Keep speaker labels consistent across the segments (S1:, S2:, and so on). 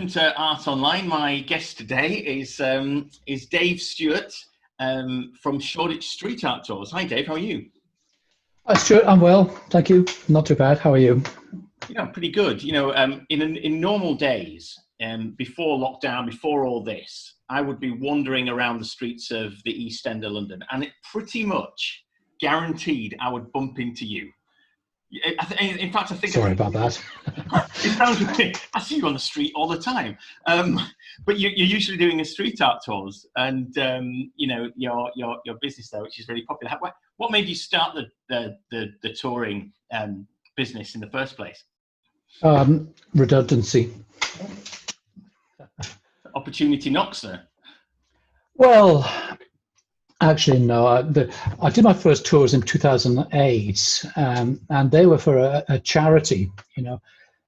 S1: welcome to Art Online. My guest today is Dave Stuart from Shoreditch Street Art Tours. Hi, Dave. How are you?
S2: Hi, Stuart. I'm well, thank you. Not too bad. How are you?
S1: Yeah, pretty good. You know, in normal days, before lockdown, before all this, I would be wandering around the streets of the East End of London, and it pretty much guaranteed I would bump into you. In fact, I think.
S2: Sorry about that.
S1: It sounds weird. I see you on the street all the time, but you're usually doing a street art tours, and you know your business there, which is really popular. What made you start the touring business in the first place?
S2: Redundancy.
S1: Opportunity knocks, sir.
S2: Well, actually, no. I did my first tours in 2008, and they were for a charity. You know,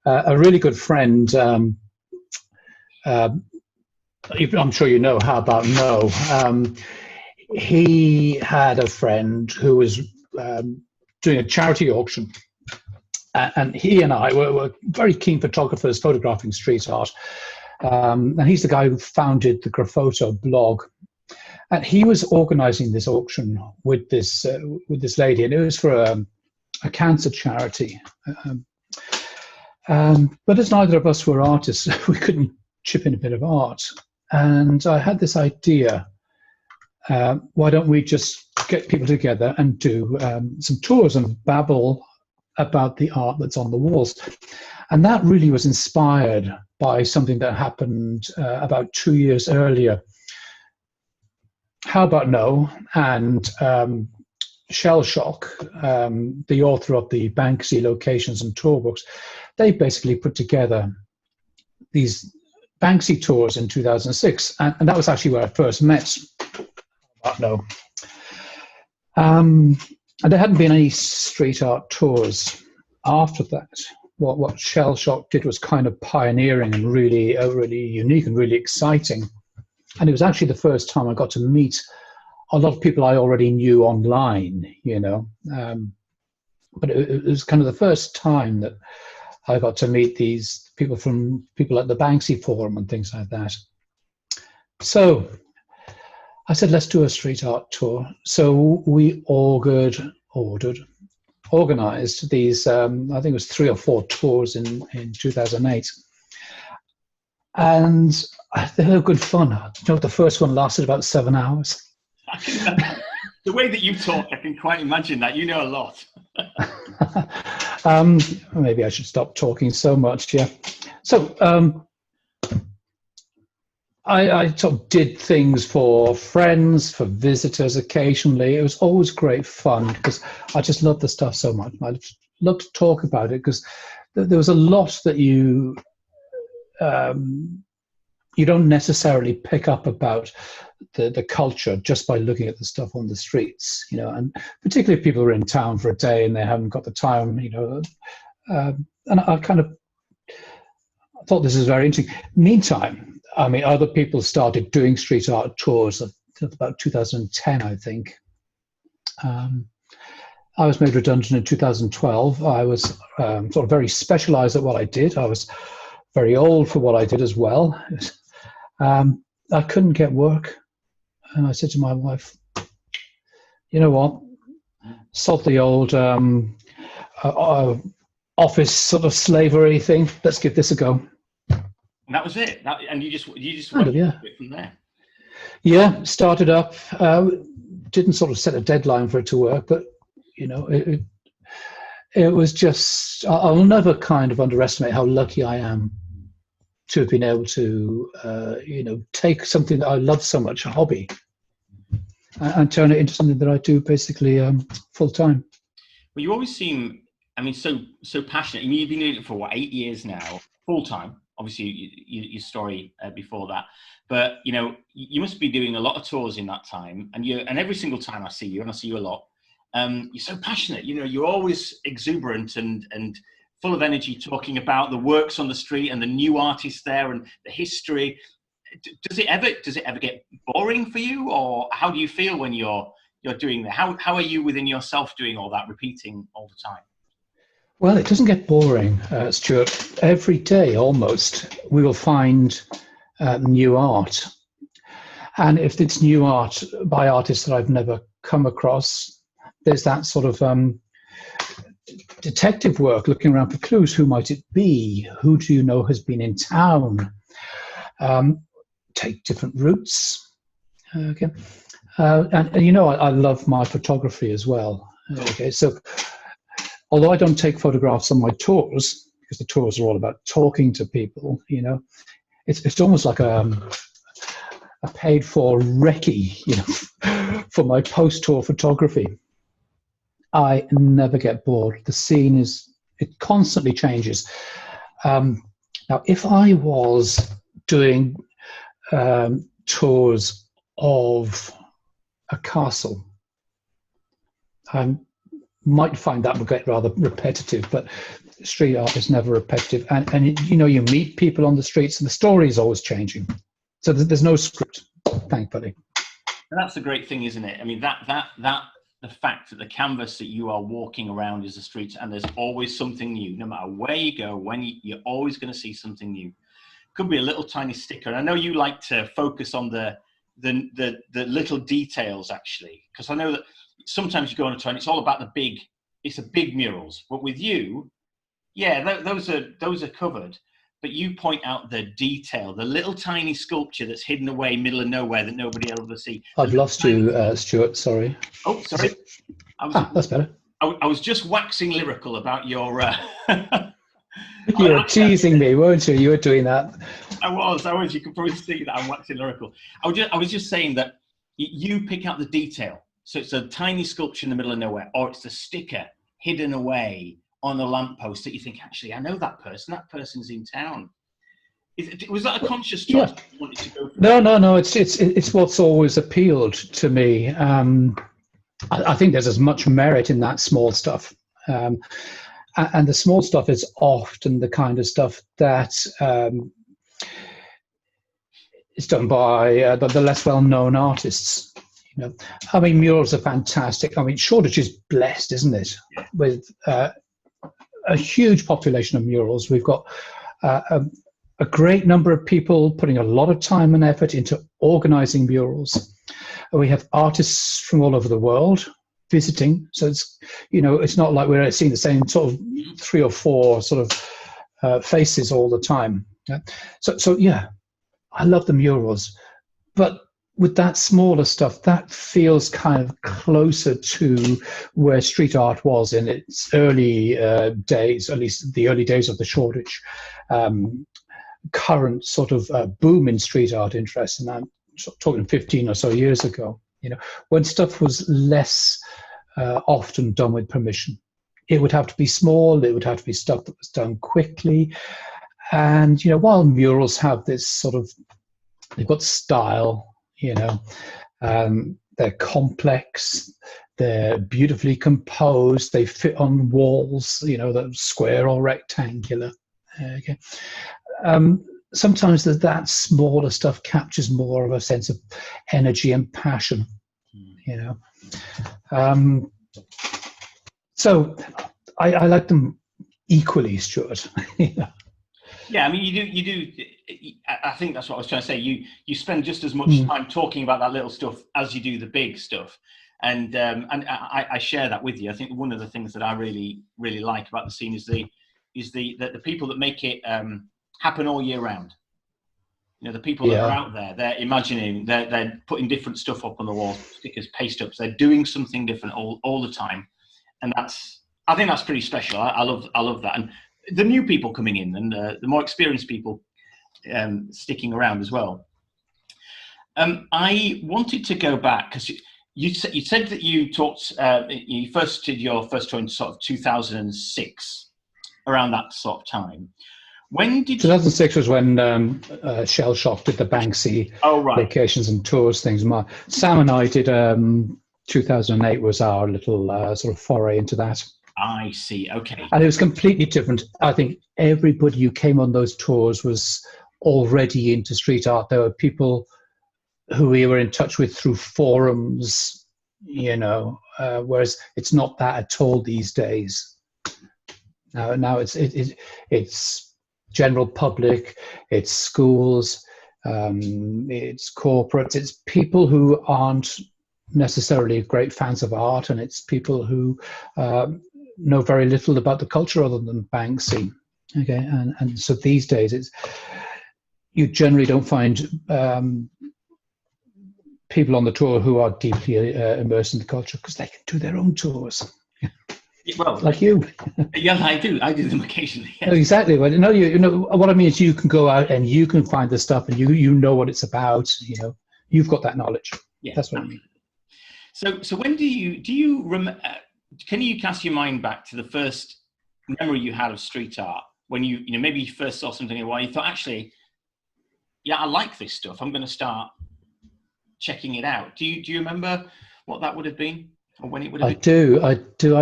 S2: a really good friend. I'm sure you know. How about no? He had a friend who was doing a charity auction, and he and I were very keen photographers photographing street art. And he's the guy who founded the Graphoto blog. And he was organising this auction with this lady, and it was for a cancer charity. But as neither of us were artists, we couldn't chip in a bit of art. And I had this idea: why don't we just get people together and do some tours and babble about the art that's on the walls? And that really was inspired by something that happened about 2 years earlier. How About No and Shell Shock, the author of the Banksy Locations and Tour books, they basically put together these Banksy tours in 2006, and that was actually where I first met How About No. And there hadn't been any street art tours after that. What Shell Shock did was kind of pioneering and really unique and really exciting. And it was actually the first time I got to meet a lot of people I already knew online, you know. But it was kind of the first time that I got to meet these people at the Banksy Forum and things like that. So I said, let's do a street art tour. So we organised these, I think it was 3 or 4 tours in 2008. And they were good fun. You know, the first one lasted about 7 hours.
S1: The way that you talk, I can quite imagine that. You know a lot.
S2: Maybe I should stop talking so much, yeah. So I sort of did things for friends, for visitors occasionally. It was always great fun because I just loved the stuff so much. I loved to talk about it because there was a lot that you don't necessarily pick up about the culture just by looking at the stuff on the streets, you know, and particularly if people are in town for a day and they haven't got the time, you know. And I kind of thought this is very interesting. Meantime, I mean, other people started doing street art tours about 2010, I think. I was made redundant in 2012. I was sort of very specialised at what I did. I was very old for what I did as well. I couldn't get work. And I said to my wife, you know what, sod the old office sort of slavery thing. Let's give this a go.
S1: And that was it. And you just
S2: kind of, yeah.
S1: From there.
S2: Yeah, started up. Didn't sort of set a deadline for it to work, but you know, it was just. I'll never kind of underestimate how lucky I am to have been able to, you know, take something that I love so much, a hobby, and turn it into something that I do basically full time.
S1: Well, you always seem, I mean, so passionate. I mean, you've been doing it for what, 8 years now, full time. Obviously, your story before that, but you know, you must be doing a lot of tours in that time. And every single time I see you, and I see you a lot, you're so passionate. You know, you're always exuberant and full of energy, talking about the works on the street and the new artists there and the history. Does it ever get boring for you, or how do you feel when you're doing that? How are you within yourself doing all that, repeating all the time?
S2: Well, it doesn't get boring, Stuart. Every day, almost, we will find new art. And if it's new art by artists that I've never come across, there's that sort of detective work, looking around for clues. Who might it be? Who do you know has been in town? Take different routes. Okay. And you know, I love my photography as well. Okay, so although I don't take photographs on my tours, because the tours are all about talking to people, you know, it's almost like a paid for recce, you know, for my post-tour photography. I never get bored. The scene it constantly changes. Now, if I was doing tours of a castle, I might find that would get rather repetitive, but street art is never repetitive. And you know, you meet people on the streets and the story is always changing. So there's no script, thankfully.
S1: And that's the great thing, isn't it? I mean, the fact that the canvas that you are walking around is the streets, and there's always something new. No matter where you go, you're always going to see something new. Could be a little tiny sticker. And I know you like to focus on the little details, actually, because I know that sometimes you go on a tour and it's all about it's a big murals. But with you, yeah, those are covered. But you point out the detail, the little tiny sculpture that's hidden away middle of nowhere that nobody else will see.
S2: I've lost you, Stuart, sorry.
S1: Oh, sorry.
S2: That's better.
S1: I was just waxing lyrical about your...
S2: You were teasing me, weren't you? You were doing that.
S1: I was. You can probably see that I'm waxing lyrical. I was just saying that you pick out the detail. So it's a tiny sculpture in the middle of nowhere, or it's a sticker hidden away on a lamppost that you think, actually, I know that person. That person's in town. Was that a conscious choice?
S2: Yeah.
S1: You wanted to go for
S2: No. It's what's always appealed to me. I think there's as much merit in that small stuff, and the small stuff is often the kind of stuff that is done by the less well-known artists. You know, I mean, murals are fantastic. I mean, Shoreditch is blessed, isn't it, with a huge population of murals. We've got a great number of people putting a lot of time and effort into organizing murals. We have artists from all over the world visiting, so it's, you know, it's not like we're seeing the same sort of 3 or 4 sort of faces all the time. Yeah? So yeah, I love the murals, but with that smaller stuff, that feels kind of closer to where street art was in its early days, at least the early days of the Shoreditch current sort of boom in street art interest. And I'm talking 15 or so years ago, you know, when stuff was less often done with permission. It would have to be small, it would have to be stuff that was done quickly. And, you know, while murals have this sort of, they've got style, you know, they're complex, they're beautifully composed, they fit on walls, you know, they're square or rectangular. Okay. Sometimes that smaller stuff captures more of a sense of energy and passion, you know. So I like them equally, Stuart.
S1: Yeah, I mean, you do. I think that's what I was trying to say. You spend just as much time talking about that little stuff as you do the big stuff, and I share that with you. I think one of the things that I really like about the scene is the people that make it happen all year round. You know, the people that are out there, they're imagining, they're putting different stuff up on the walls, stickers, paste ups. They're doing something different all the time, and I think that's pretty special. I love that, and the new people coming in and the more experienced people sticking around as well. I wanted to go back because you said that you talked. You first did your first tour in sort of 2006, around that sort of time. When did
S2: 2006 was when Shell Shock did the Banksy locations and tours things. Sam and I did 2008 was our little sort of foray into that.
S1: I see. Okay.
S2: And it was completely different. I think everybody who came on those tours was already into street art. There were people who we were in touch with through forums, you know, whereas it's not that at all these days. Now it's general public, it's schools, it's corporates, it's people who aren't necessarily great fans of art, and it's people who know very little about the culture other than Banksy. Okay, and so these days you generally don't find people on the tour who are deeply immersed in the culture, because they can do their own tours.
S1: Well,
S2: like you.
S1: Yeah, I do them occasionally. Yes.
S2: Exactly. Well, no, you know what I mean is you can go out and you can find the stuff, and you know what it's about. You know, you've got that knowledge. Yeah, that's what I mean.
S1: So when do you remember? Can you cast your mind back to the first memory you had of street art, when you know maybe you first saw something and you thought, actually, yeah, I like this stuff, I'm going to start checking it out. Do you remember what that would have been, or when it would have been?
S2: I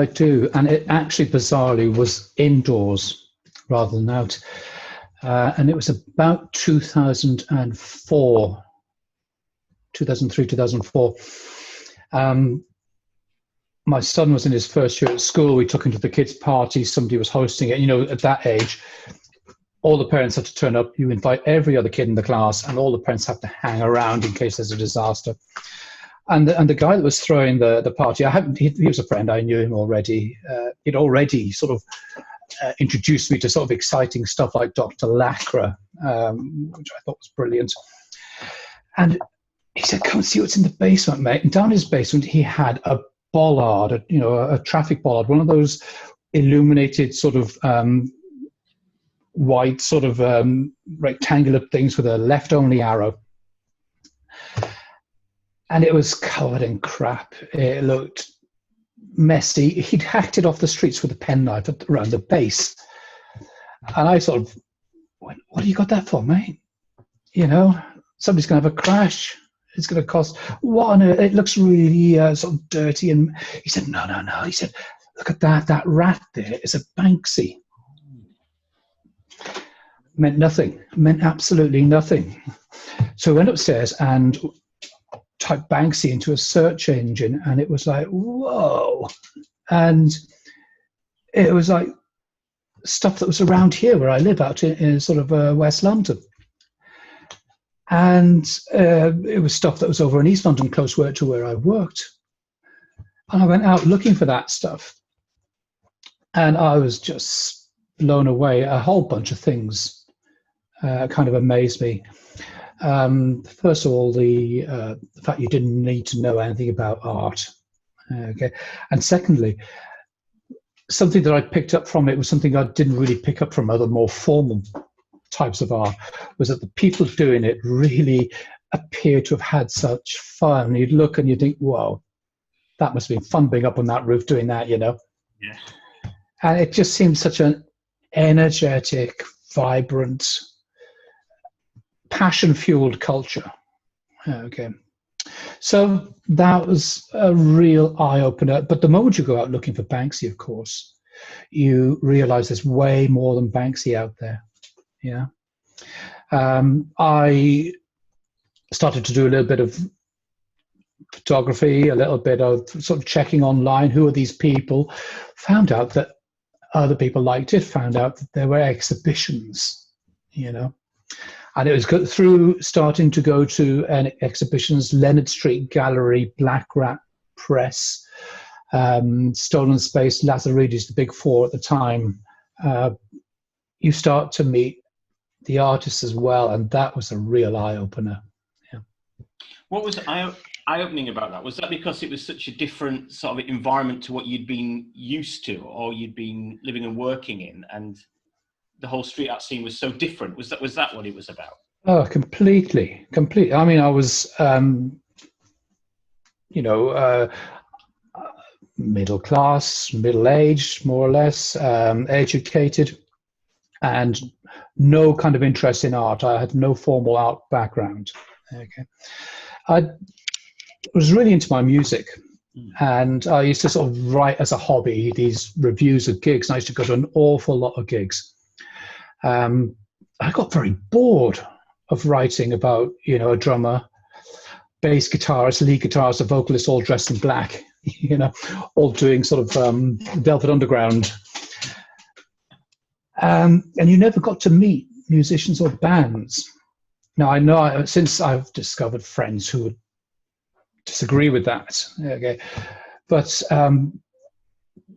S2: do, and it actually bizarrely was indoors rather than out, and it was about 2003, 2004. My son was in his first year at school. We took him to the kids' party. Somebody was hosting it. You know, at that age, all the parents have to turn up. You invite every other kid in the class, and all the parents have to hang around in case there's a disaster. And the guy that was throwing the party, he was a friend. I knew him already. He'd already sort of introduced me to sort of exciting stuff like Dr. Lacra, which I thought was brilliant. And he said, "Come and see what's in the basement, mate." And down his basement, he had a bollard, a traffic bollard, one of those illuminated sort of white sort of rectangular things with a left-only arrow. And it was covered in crap. It looked messy. He'd hacked it off the streets with a penknife around the base. And I sort of went, "What do you got that for, mate? You know, somebody's going to have a crash. It's going to cost, what on earth? It looks really sort of dirty." And he said, no. He said, "Look at that rat there is a Banksy." Meant nothing, meant absolutely nothing. So I went upstairs and typed Banksy into a search engine, and it was like, whoa. And it was like stuff that was around here where I live, out in sort of West London. And it was stuff that was over in East London, close to where I worked. And I went out looking for that stuff. And I was just blown away. A whole bunch of things kind of amazed me. First of all, the fact you didn't need to know anything about art. Okay. And secondly, something that I picked up from it was something I didn't really pick up from other more formal types of art, was that the people doing it really appear to have had such fun. You'd look and you think, wow, that must have been fun being up on that roof doing that, you know.
S1: Yeah.
S2: And it just seemed such an energetic, vibrant, passion-fueled culture. Okay. So that was a real eye-opener. But the moment you go out looking for Banksy, of course, you realize there's way more than Banksy out there. Yeah. I started to do a little bit of photography, a little bit of sort of checking online. Who are these people? Found out that other people liked it, found out that there were exhibitions, you know. And it was through starting to go to exhibitions, Leonard Street Gallery, Black Rat Press, Stolen Space, Lazaridis, the big four at the time. You start to meet the artists as well, and that was a real eye-opener. Yeah.
S1: What was eye-opening about that? Was that because it was such a different sort of environment to what you'd been used to, or you'd been living and working in, and the whole street art scene was so different? Was that what it was about?
S2: Oh, completely. I mean, I was, middle class, middle-aged, more or less, educated, and no kind of interest in art. I had no formal art background. Okay, I was really into my music, and I used to sort of write as a hobby these reviews of gigs. And I used to go to an awful lot of gigs. I got very bored of writing about, you know, a drummer, bass guitarist, lead guitarist, a vocalist, all dressed in black, you know, all doing sort of Velvet Underground. And you never got to meet musicians or bands. Now, I know since I've discovered friends who would disagree with that, okay, but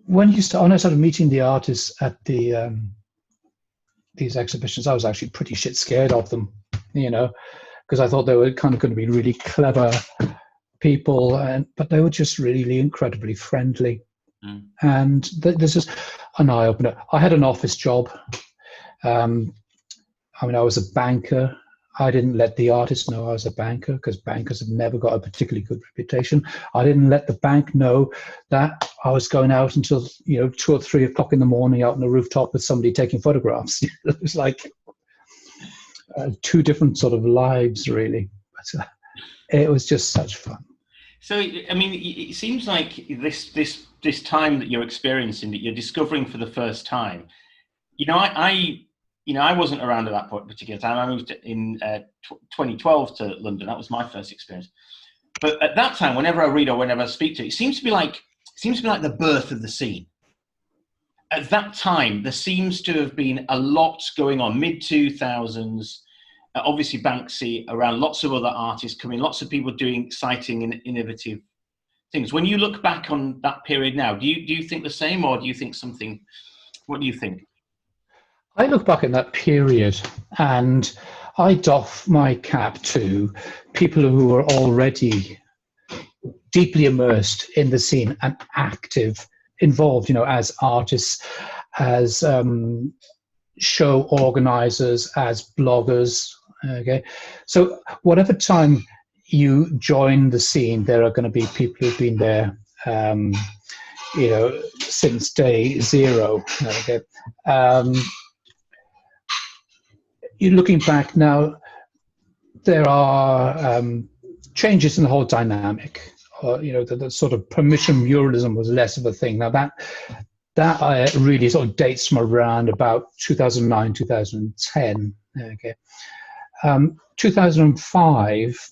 S2: when I started meeting the artists at these exhibitions, I was actually pretty shit scared of them, because I thought they were kind of going to be really clever people, but they were just really incredibly friendly. And this is an eye-opener. I had an office job. I was a banker. I didn't let the artists know I was a banker, because bankers have never got a particularly good reputation. I didn't let the bank know that I was going out until 2 or 3 o'clock in the morning out on the rooftop with somebody taking photographs. It was like two different sort of lives, really. But it was just such fun.
S1: So, I mean, it seems like this time that you're experiencing, that you're discovering for the first time. I wasn't around at that particular time. I moved in 2012 to London. That was my first experience. But at that time, whenever I read or whenever I speak to it, it seems to be like the birth of the scene. At that time, there seems to have been a lot going on. Mid-2000s, obviously Banksy around, lots of other artists coming, lots of people doing exciting and innovative things. When you look back on that period now, do you think the same, or do you think something? What do you think?
S2: I look back at that period and I doff my cap to people who were already deeply immersed in the scene and active, involved, as artists, as show organizers, as bloggers. Okay, so whatever time you join the scene, there are going to be people who've been there, since day zero. Okay. You're looking back now, there are changes in the whole dynamic. The sort of permission muralism was less of a thing. Now that really sort of dates from around about 2009, 2010. Okay, 2005,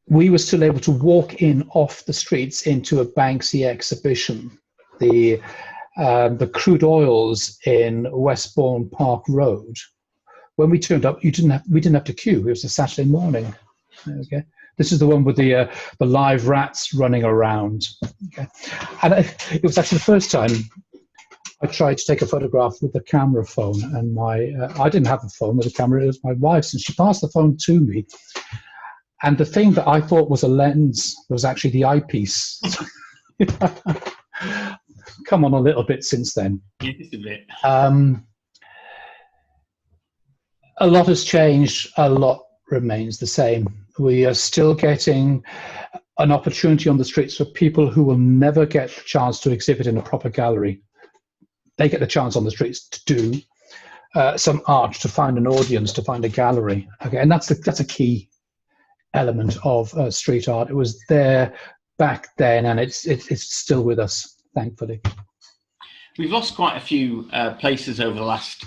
S2: we were still able to walk in off the streets into a Banksy exhibition. The crude oils in Westbourne Park Road. When we turned up, we didn't have to queue. It was a Saturday morning. Okay, this is the one with the live rats running around. Okay, and it was actually the first time I tried to take a photograph with the camera phone, and I didn't have a phone with a camera. It was my wife's, and she passed the phone to me. And the thing that I thought was a lens was actually the eyepiece. Come on a little bit since then.
S1: Just a bit.
S2: A lot has changed. A lot remains the same. We are still getting an opportunity on the streets for people who will never get the chance to exhibit in a proper gallery. They get the chance on the streets to do some art, to find an audience, to find a gallery. Okay, and that's a key element of street art. It was there back then, and it's still with us, thankfully.
S1: We've lost quite a few places over the last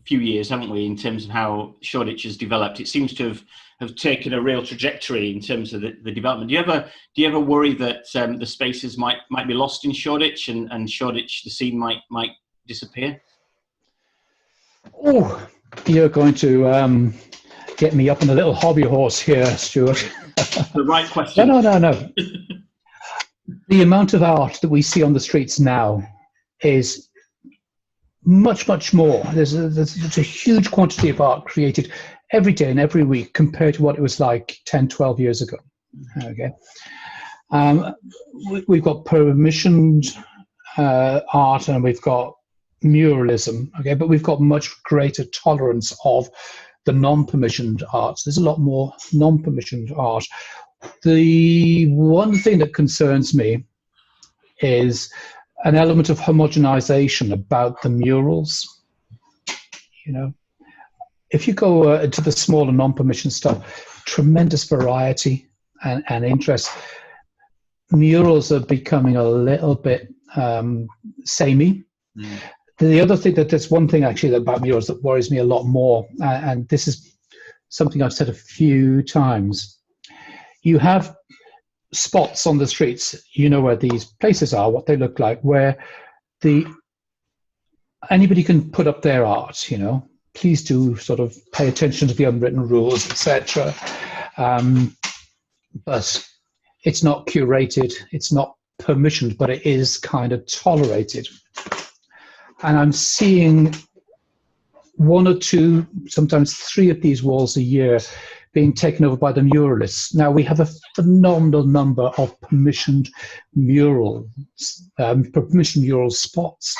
S1: few years, haven't we, in terms of how Shoreditch has developed? It seems to have taken a real trajectory in terms of the development. Do you ever worry that the spaces might be lost in Shoreditch, and Shoreditch, the scene might disappear?
S2: Oh, you're going to get me up on a little hobby horse here, Stuart.
S1: The right question.
S2: No. The amount of art that we see on the streets now is much, much more. There's a huge quantity of art created every day and every week compared to what it was like 10, 12 years ago. Okay. We've got permissioned art, and we've got muralism, okay, but we've got much greater tolerance of the non-permissioned arts. There's a lot more non-permissioned art. The one thing that concerns me is an element of homogenization about the murals. If you go to the smaller non-permissioned stuff, tremendous variety and interest. Murals are becoming a little bit samey. The other thing, there's one thing actually about murals that worries me a lot more, and this is something I've said a few times. You have spots on the streets, where these places are, what they look like, where the anybody can put up their art, please do sort of pay attention to the unwritten rules, etc. But it's not curated, it's not permissioned, but it is kind of tolerated. And I'm seeing one or two, sometimes three of these walls a year being taken over by the muralists. Now, we have a phenomenal number of permissioned mural spots.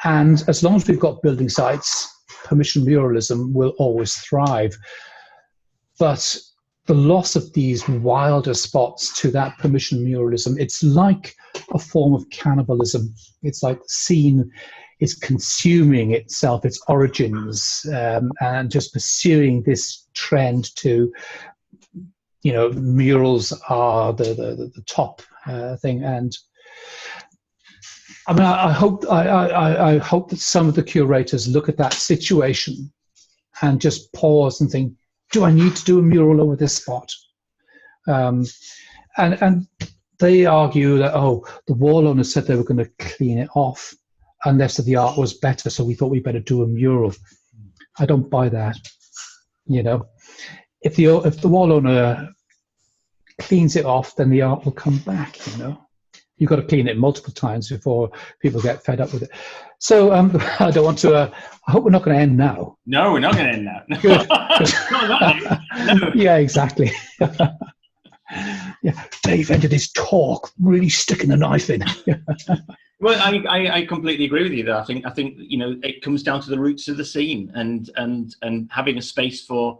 S2: And as long as we've got building sites, permissioned muralism will always thrive. But the loss of these wilder spots to that permissioned muralism, it's like a form of cannibalism. It's like the scene is consuming itself, its origins, and just pursuing this trend to, murals are the top thing. And I mean, I hope that some of the curators look at that situation and just pause and think, do I need to do a mural over this spot? And they argue that, the wall owner said they were going to clean it off unless the art was better, so we thought we'd better do a mural. I don't buy that. If the wall owner cleans it off, then the art will come back. You've got to clean it multiple times before people get fed up with it. So I don't want to. I hope we're not going to end now.
S1: No, we're not going to end now.
S2: Good.
S1: No.
S2: Yeah, exactly. Yeah, Dave ended his talk really sticking the knife in.
S1: Well, I completely agree with you there. I think it comes down to the roots of the scene and having a space for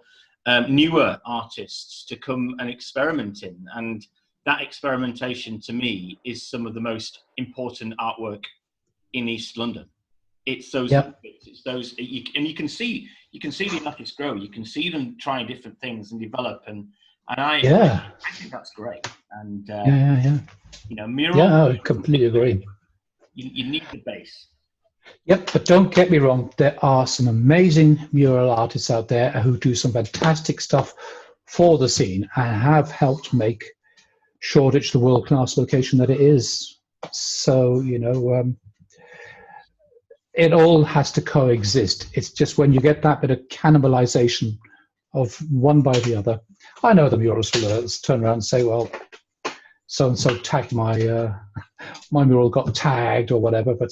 S1: newer artists to come and experiment in, and that experimentation to me is some of the most important artwork in East London. It's those,
S2: yep.
S1: It's those, and you can see the artists grow. You can see them trying different things and develop, and I think that's great. And mural.
S2: Yeah, I completely agree.
S1: You need the base.
S2: Yep, but don't get me wrong. There are some amazing mural artists out there who do some fantastic stuff for the scene and have helped make Shoreditch the world-class location that it is. So, it all has to coexist. It's just when you get that bit of cannibalization of one by the other. I know the muralists will turn around and say, well, so-and-so tagged my mural got tagged or whatever, but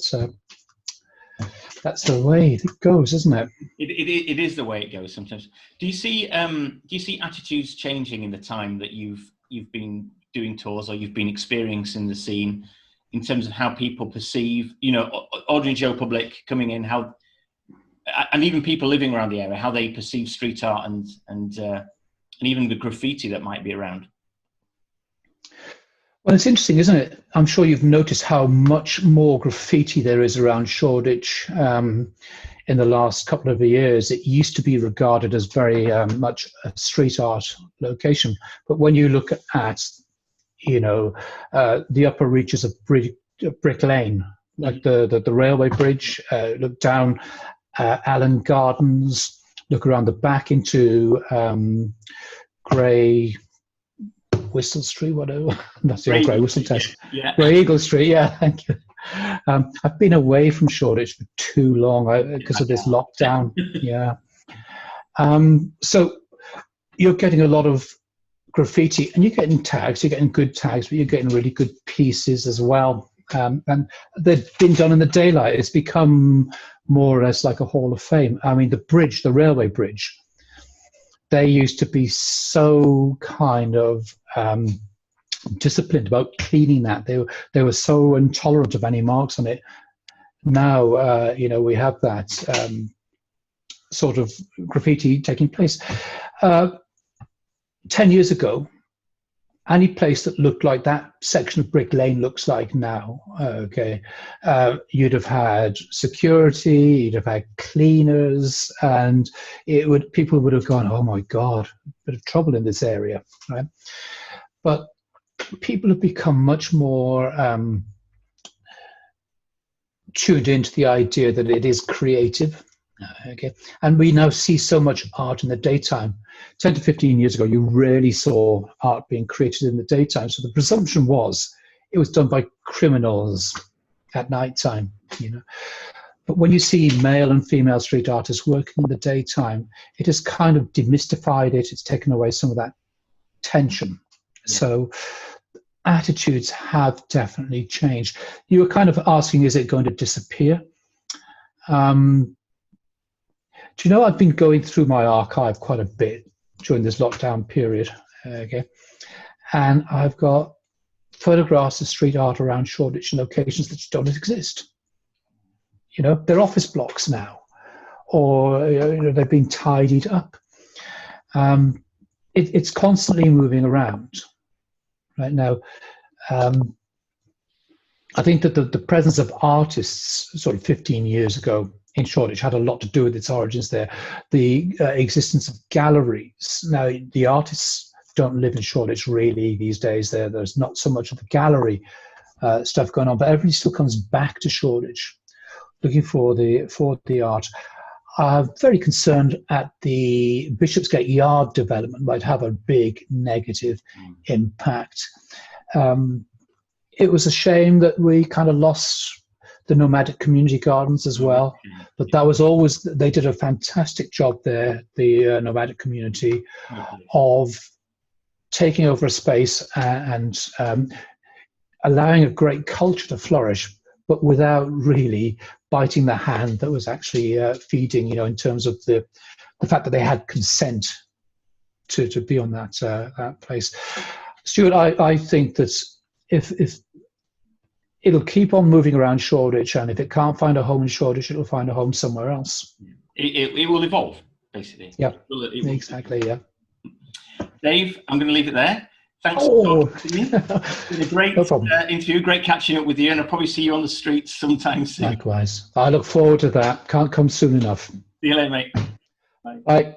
S2: that's the way it goes, isn't it?
S1: It is the way it goes sometimes. Do you see attitudes changing in the time that you've been doing tours or you've been experiencing the scene in terms of how people perceive, ordinary Joe public coming in, and even people living around the area, how they perceive street art and even the graffiti that might be around?
S2: Well, it's interesting, isn't it? I'm sure you've noticed how much more graffiti there is around Shoreditch in the last couple of years. It used to be regarded as very much a street art location. But when you look at, the upper reaches of Brick Lane, like the railway bridge, look down Allen Gardens, look around the back into Grey Whistle Street, whatever. That's the old Grey Whistle test.
S1: Yeah.
S2: Grey Eagle Street, yeah, thank you. I've been away from Shoreditch for too long because of this lockdown. Yeah. So you're getting a lot of graffiti, and you're getting tags. You're getting good tags, but you're getting really good pieces as well. And they've been done in the daylight. It's become more or less like a hall of fame. I mean, the railway bridge. They used to be so kind of disciplined about cleaning that. They were so intolerant of any marks on it. Now, we have that sort of graffiti taking place. 10 years ago, any place that looked like that section of Brick Lane looks like now, you'd have had security, you'd have had cleaners, and people would have gone, oh my God, bit of trouble in this area, right? But people have become much more tuned into the idea that it is creative. And we now see so much art in the daytime. 10 to 15 years ago, you rarely saw art being created in the daytime. So the presumption was it was done by criminals at night time. But when you see male and female street artists working in the daytime, it has kind of demystified it. It's taken away some of that tension. Yeah. So attitudes have definitely changed. You were kind of asking, is it going to disappear? Do you know, I've been going through my archive quite a bit during this lockdown period, okay, and I've got photographs of street art around Shoreditch in locations that don't exist. You know, they're office blocks now, or you know, they've been tidied up. It's constantly moving around. Right now, I think that the presence of artists sort of 15 years ago in Shoreditch had a lot to do with its origins there. The existence of galleries. Now, the artists don't live in Shoreditch really these days. There's not so much of the gallery stuff going on, but everybody still comes back to Shoreditch looking for the art. I'm very concerned at the Bishopsgate Yard development might have a big negative impact. It was a shame that we kind of lost the nomadic community gardens as well, but that was always, they did a fantastic job there, the nomadic community, of taking over a space and allowing a great culture to flourish, but without really biting the hand that was actually feeding, you know, in terms of the fact that they had consent to be on that place. Stuart, I think that if it'll keep on moving around Shoreditch, and if it can't find a home in Shoreditch, it'll find a home somewhere else.
S1: It will evolve, basically.
S2: Yeah,
S1: it will
S2: exactly, yeah.
S1: Dave, I'm going to leave it there. Thanks for talking to me. It's been a great interview, great catching up with you, and I'll probably see you on the streets sometime soon.
S2: Likewise. I look forward to that. Can't come soon enough.
S1: See you later, mate. Bye.
S2: Bye.